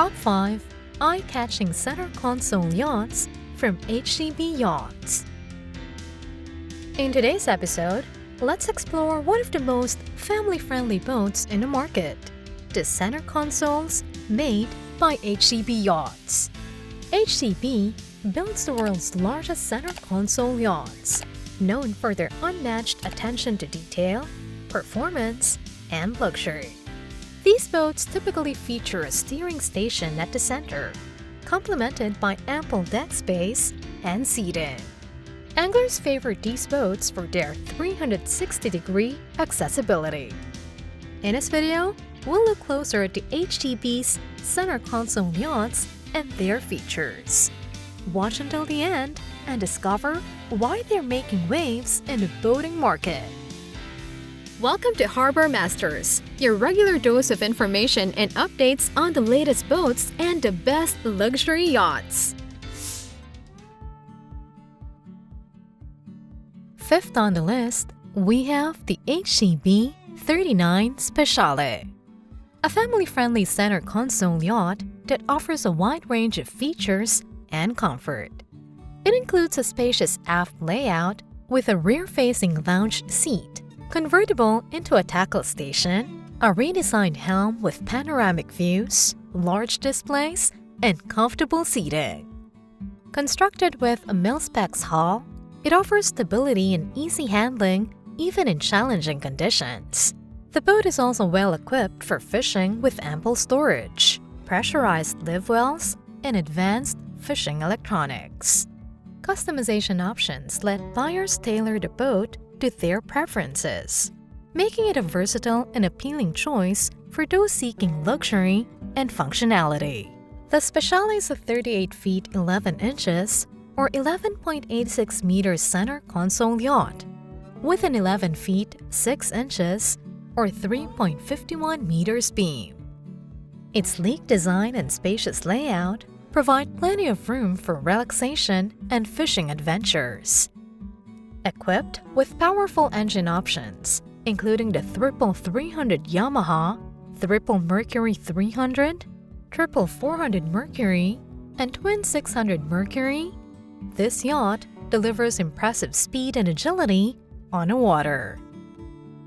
Top 5 Eye-Catching Center Console Yachts from HCB Yachts. In today's episode, let's explore one of the most family-friendly boats in the market, the center consoles made by HCB Yachts. HCB builds the world's largest center console yachts, known for their unmatched attention to detail, performance, and luxury. These boats typically feature a steering station at the center, complemented by ample deck space and seating. Anglers favor these boats for their 360-degree accessibility. In this video, we'll look closer at the HCB's center console yachts and their features. Watch until the end and discover why they're making waves in the boating market. Welcome to Harbour Masters, your regular dose of information and updates on the latest boats and the best luxury yachts. Fifth on the list, we have the HCB 39 Speciale, a family-friendly center console yacht that offers a wide range of features and comfort. It includes a spacious aft layout with a rear-facing lounge seat, convertible into a tackle station, a redesigned helm with panoramic views, large displays, and comfortable seating. Constructed with a mil-specs hull, it offers stability and easy handling even in challenging conditions. The boat is also well equipped for fishing with ample storage, pressurized live wells, and advanced fishing electronics. Customization options let buyers tailor the boat to their preferences, making it a versatile and appealing choice for those seeking luxury and functionality. The Speciale is a 38 feet 11 inches or 11.86 meters center console yacht with an 11 feet 6 inches or 3.51 meters beam. Its sleek design and spacious layout provide plenty of room for relaxation and fishing adventures. Equipped with powerful engine options, including the triple 300 Yamaha, triple Mercury 300, triple 400 Mercury, and twin 600 Mercury, this yacht delivers impressive speed and agility on the water.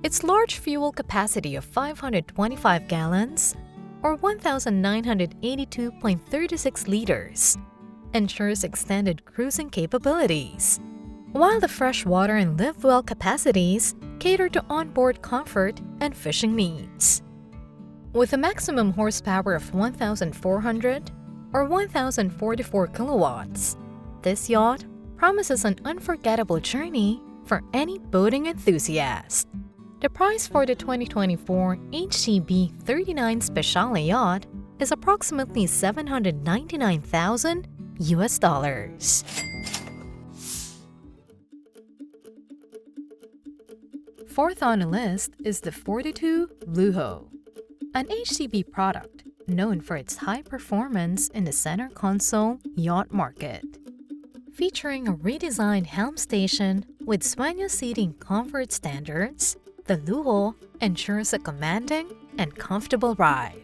Its large fuel capacity of 525 gallons, or 1,982.36 liters, ensures extended cruising capabilities, while the freshwater and live well capacities cater to onboard comfort and fishing needs. With a maximum horsepower of 1,400 or 1,044 kilowatts, this yacht promises an unforgettable journey for any boating enthusiast. The price for the 2024 HCB 39 Speciale yacht is approximately $799,000 US. Fourth on the list is the 42 Lujo, an HCB product known for its high performance in the center console yacht market. Featuring a redesigned helm station with Sueño seating comfort standards, the Lujo ensures a commanding and comfortable ride.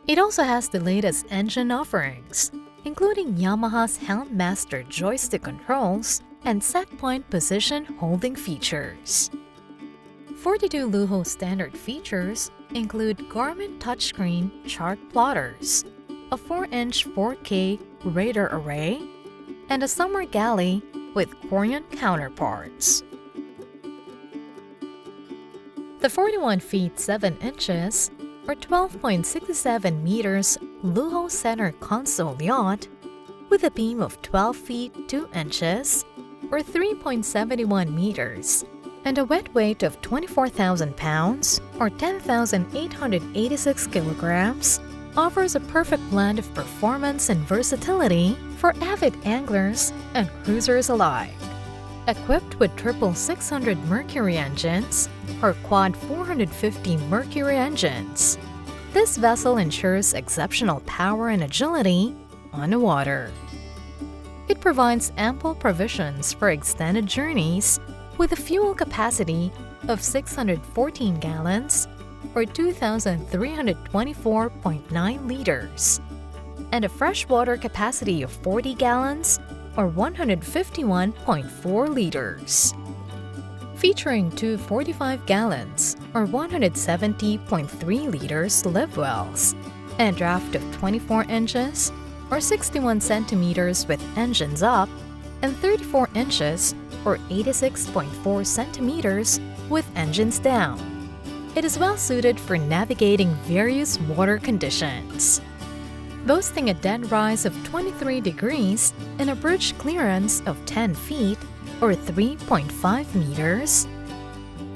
It also has the latest engine offerings, including Yamaha's Helm Master joystick controls and set point position holding features. 42 Lujo standard features include Garmin touchscreen chart plotters, a 4-inch 4K radar array, and a summer galley with Korean counterparts. The 41 feet 7 inches or 12.67 meters Lujo center console yacht with a beam of 12 feet 2 inches or 3.71 meters and a wet weight of 24,000 pounds or 10,886 kilograms offers a perfect blend of performance and versatility for avid anglers and cruisers alike. Equipped with triple 600 Mercury engines or quad 450 Mercury engines, this vessel ensures exceptional power and agility on the water. It provides ample provisions for extended journeys with a fuel capacity of 614 gallons or 2,324.9 liters. and a freshwater capacity of 40 gallons or 151.4 liters. Featuring two 45 gallons or 170.3 liters live wells and draft of 24 inches or 61 centimeters with engines up and 34 inches or 86.4 centimeters with engines down. It is well suited for navigating various water conditions. Boasting a dead rise of 23 degrees and a bridge clearance of 10 feet or 3.5 meters,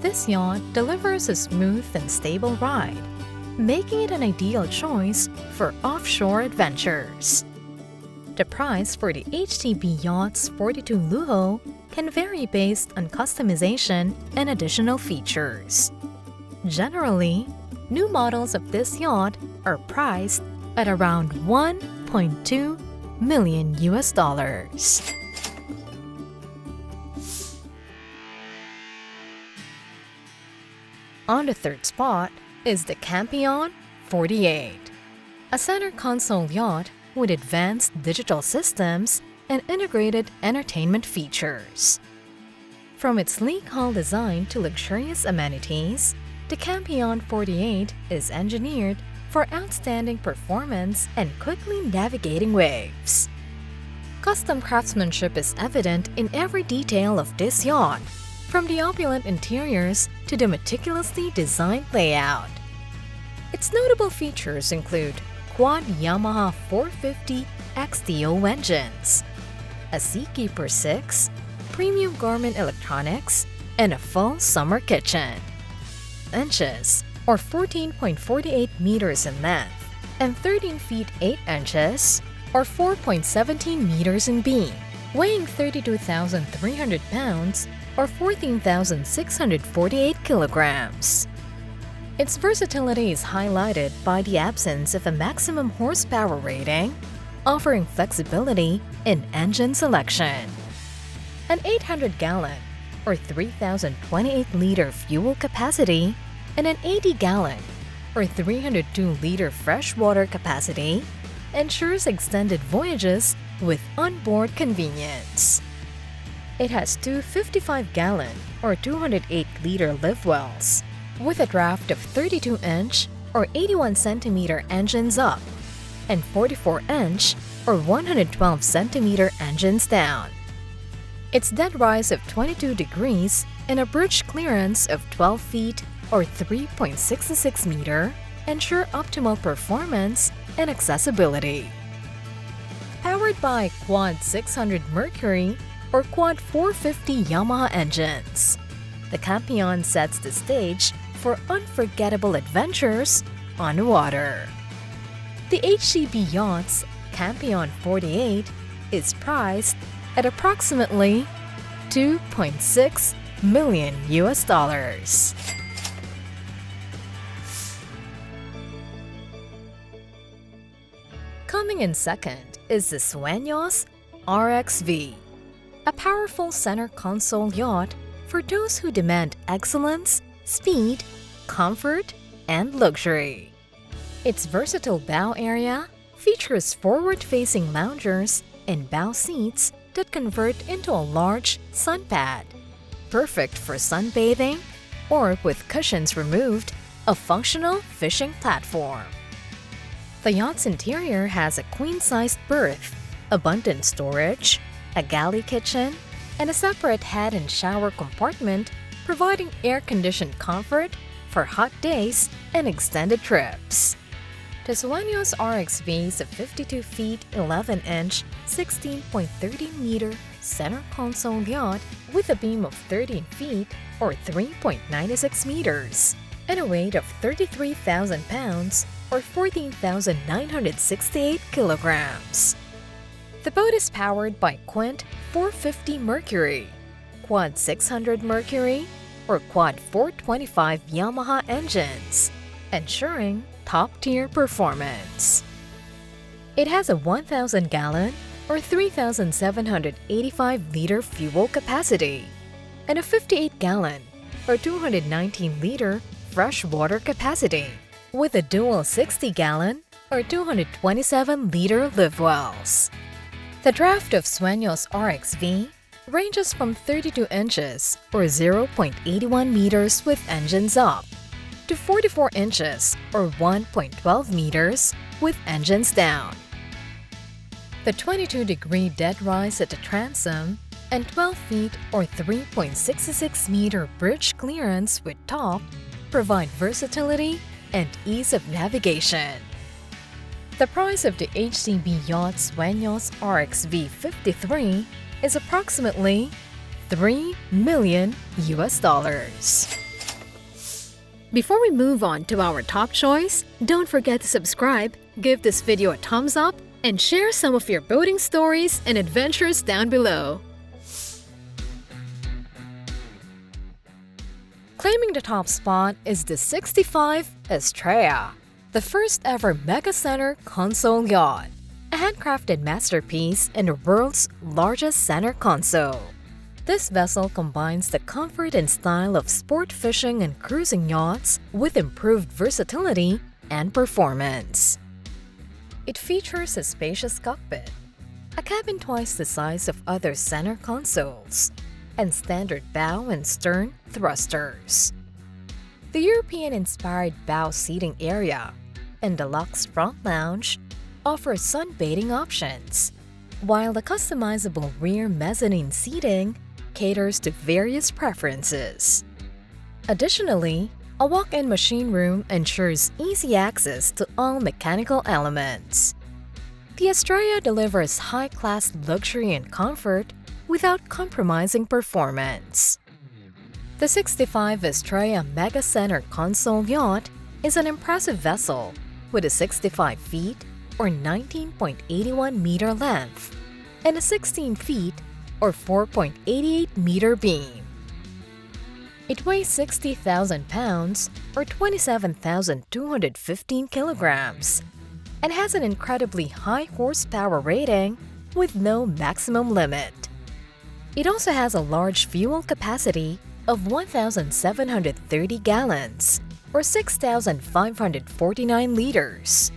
this yacht delivers a smooth and stable ride, making it an ideal choice for offshore adventures. The price for the HCB Yachts 42 Lujo can vary based on customization and additional features. Generally, new models of this yacht are priced at around $1.2 million. On the third spot is the Campion 48, a center console yacht with advanced digital systems and integrated entertainment features. From its sleek hull design to luxurious amenities, the Campion 48 is engineered for outstanding performance and quickly navigating waves. Custom craftsmanship is evident in every detail of this yacht, from the opulent interiors to the meticulously designed layout. Its notable features include quad Yamaha 450 XTO engines, a Seakeeper 6, premium Garmin electronics, and a full summer kitchen. Inches, or 14.48 meters in length, and 13 feet 8 inches, or 4.17 meters in beam, weighing 32,300 pounds, or 14,648 kilograms. Its versatility is highlighted by the absence of a maximum horsepower rating, offering flexibility in engine selection. An 800-gallon or 3,028-liter fuel capacity and an 80-gallon or 302-liter freshwater capacity ensures extended voyages with onboard convenience. It has two 55-gallon or 208-liter live wells with a draft of 32-inch or 81-centimeter engines up and 44-inch or 112-centimeter engines down. Its dead rise of 22 degrees and a bridge clearance of 12 feet or 3.66 meter ensure optimal performance and accessibility. Powered by Quad 600 Mercury or Quad 450 Yamaha engines, the Campion sets the stage for unforgettable adventures on the water. The HCB Yachts Campion 48 is priced at approximately $2.6 million. Coming in second is the Sueños RXV, a powerful center console yacht for those who demand excellence, speed, comfort, and luxury. Its versatile bow area features forward-facing loungers and bow seats that convert into a large sun pad, perfect for sunbathing, or with cushions removed, a functional fishing platform. The yacht's interior has a queen-sized berth, abundant storage, a galley kitchen, and a separate head and shower compartment, providing air-conditioned comfort for hot days and extended trips. The Sueños RXV is a 52 feet 11-inch 16.30-meter center console yacht with a beam of 13 feet or 3.96 meters and a weight of 33,000 pounds or 14,968 kilograms. The boat is powered by Quint 450 Mercury, Quad 600 Mercury, or Quad 425 Yamaha engines, ensuring top-tier performance. It has a 1,000-gallon or 3,785-liter fuel capacity and a 58-gallon or 219-liter freshwater capacity with a dual 60-gallon or 227-liter live wells. The draft of Sueños RXV ranges from 32 inches or 0.81 meters with engines up to 44 inches or 1.12 meters with engines down. The 22-degree dead rise at the transom and 12 feet or 3.66 meter bridge clearance with top provide versatility and ease of navigation. The price of the HCB Yachts Sueños RXV 53 is approximately $3 million. Before we move on to our top choice, don't forget to subscribe, give this video a thumbs up, and share some of your boating stories and adventures down below. Claiming the top spot is the 65 Estraya, the first ever mega center console yacht, a handcrafted masterpiece in the world's largest center console. This vessel combines the comfort and style of sport fishing and cruising yachts with improved versatility and performance. It features a spacious cockpit, a cabin twice the size of other center consoles, and standard bow and stern thrusters. The European-inspired bow seating area and deluxe front lounge offer sunbathing options, while the customizable rear mezzanine seating caters to various preferences. Additionally, a walk-in machine room ensures easy access to all mechanical elements. The Estraya delivers high-class luxury and comfort without compromising performance. The 65 Estraya Mega Center Console Yacht is an impressive vessel with a 65 feet or 19.81 meter length and a 16 feet or 4.88 meter beam. It weighs 60,000 pounds or 27,215 kilograms and has an incredibly high horsepower rating with no maximum limit. It also has a large fuel capacity of 1,730 gallons or 6,549 liters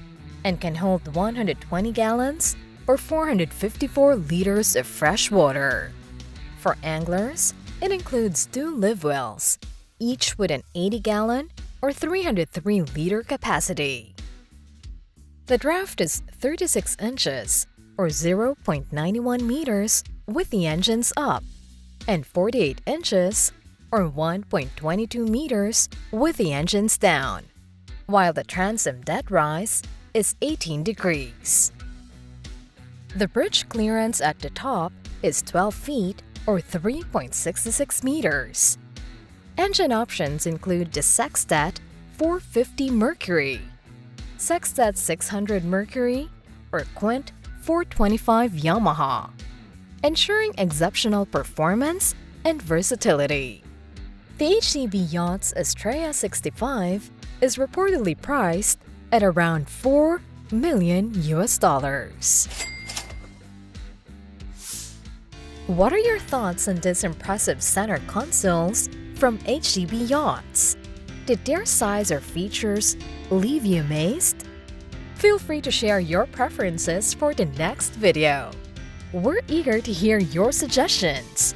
and can hold 120 gallons or 454 liters of fresh water. For anglers, it includes 2 live wells, each with an 80-gallon or 303-liter capacity. The draft is 36 inches or 0.91 meters with the engines up and 48 inches or 1.22 meters with the engines down, while the transom dead rise is 18 degrees. The bridge clearance at the top is 12 feet or 3.66 meters. Engine options include the Sextet 450 Mercury, Sextet 600 Mercury, or Quint 425 Yamaha, ensuring exceptional performance and versatility. The HCB Yachts Estraya 65 is reportedly priced at around $4 million. What are your thoughts on these impressive center consoles from HCB Yachts? Did their size or features leave you amazed? Feel free to share your preferences for the next video. We're eager to hear your suggestions.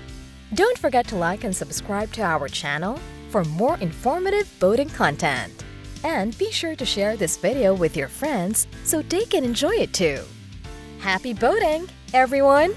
Don't forget to like and subscribe to our channel for more informative boating content. And be sure to share this video with your friends so they can enjoy it too. Happy boating, everyone!